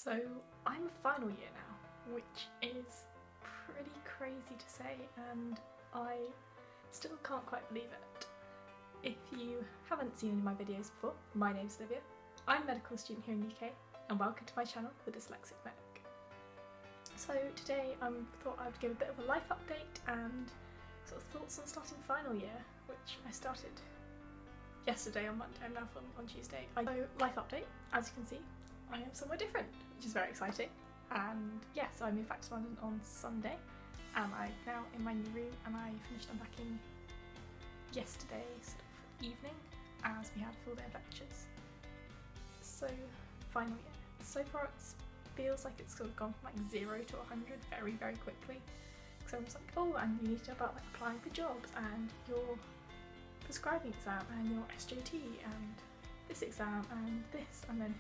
So I'm final year now, which is pretty crazy to say, and I still can't quite believe it. If you haven't seen any of my videos before, my name's Olivia. I'm a medical student here in the UK, and welcome to my channel, The Dyslexic Medic. So today I thought I would give a bit of a life update and sort of thoughts on starting final year, which I started yesterday on Monday. I'm now on Tuesday. So life update, as you can see, I am somewhere different, which is very exciting. And yeah, so I moved back to London on Sunday, and I'm now in my new room, and I finished unpacking yesterday sort of evening as we had a full day of lectures. So final year. So far it feels like it's sort of gone from like 0 to 100 very, very quickly. Because everyone's like, oh, and you need to know about like applying for jobs and your prescribing exam and your SJT and this exam and this, and then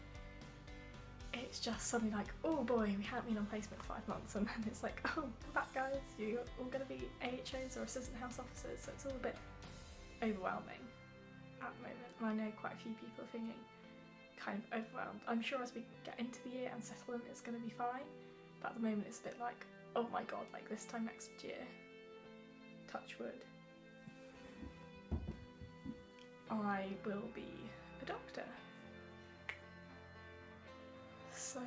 it's just suddenly like, oh boy, we haven't been on placement for 5 months, and then it's like, oh, come back guys, you're all going to be AHOs or assistant house officers, so it's all a bit overwhelming at the moment, and I know quite a few people are feeling kind of overwhelmed. I'm sure as we get into the year and settle in, it's going to be fine, but at the moment it's a bit like, oh my god, like this time next year, touch wood, I will be a doctor. So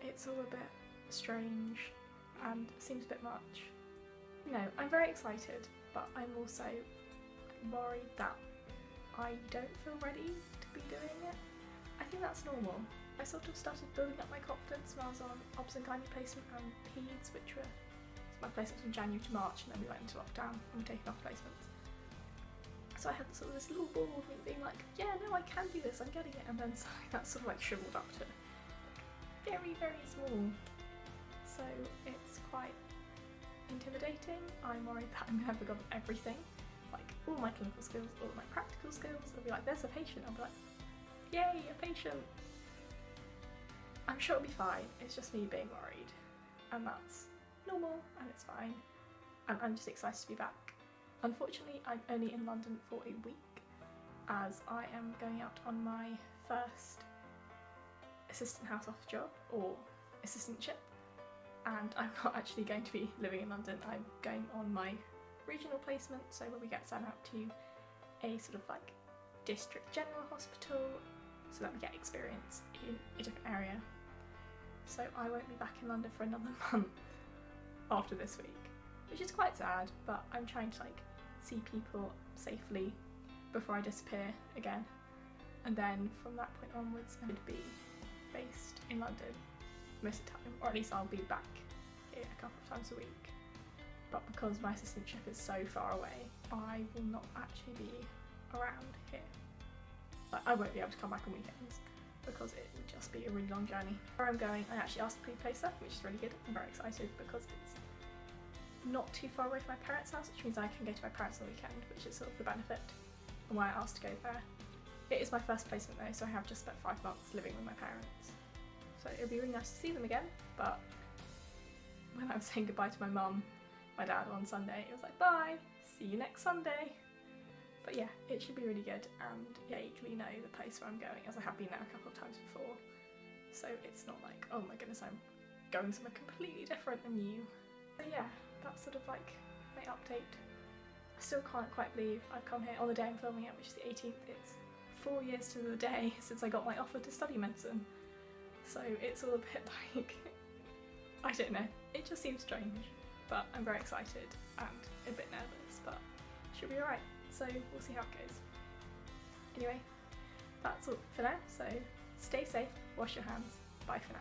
it's all a bit strange and seems a bit much. No, I'm very excited, but I'm also worried that I don't feel ready to be doing it. I think that's normal. I sort of started building up my confidence when I was on obs and gynae placement and peds, which were my placements from January to March, and then we went into lockdown and we're taking off placements. So I had sort of this little ball of me being like, yeah, no, I can do this, I'm getting it, and then that's sort of like shriveled up to very, very small. So it's quite intimidating. I'm worried that I'm going to have forgotten everything, like all my clinical skills, all of my practical skills. I'll be like, there's a patient, I'll be like, yay, a patient. I'm sure it'll be fine, it's just me being worried, and that's normal and it's fine, and I'm just excited to be back. Unfortunately, I'm only in London for a week, as I am going out on my first assistant house office job, or assistantship, and I'm not actually going to be living in London. I'm going on my regional placement, so where we get sent out to a sort of like district general hospital, so that we get experience in a different area. So I won't be back in London for another month after this week, which is quite sad, but I'm trying to like see people safely before I disappear again, and then from that point onwards I would be based in London most of the time, or at least I'll be back here a couple of times a week. But because my assistantship is so far away, I will not actually be around here. Like, I won't be able to come back on weekends because it would just be a really long journey. Where I'm going, I actually asked the pre-placer, which is really good. I'm very excited because it's not too far away from my parents' house, which means I can go to my parents on the weekend, which is sort of the benefit and why I asked to go there. It is my first placement though, so I have just spent 5 months living with my parents. So it would be really nice to see them again, but when I was saying goodbye to my mum, my dad on Sunday, it was like, bye, see you next Sunday. But yeah, it should be really good, and yeah, I equally know the place where I'm going, as I have been there a couple of times before. So it's not like, oh my goodness, I'm going somewhere completely different and new. So yeah, that's sort of like my update. I still can't quite believe I've come here on the day I'm filming it, which is the 18th. It's 4 years to the day since I got my offer to study medicine. So it's all a bit like, I don't know, it just seems strange, but I'm very excited and a bit nervous, but should be alright. So we'll see how it goes. Anyway, that's all for now, so stay safe, wash your hands, bye for now.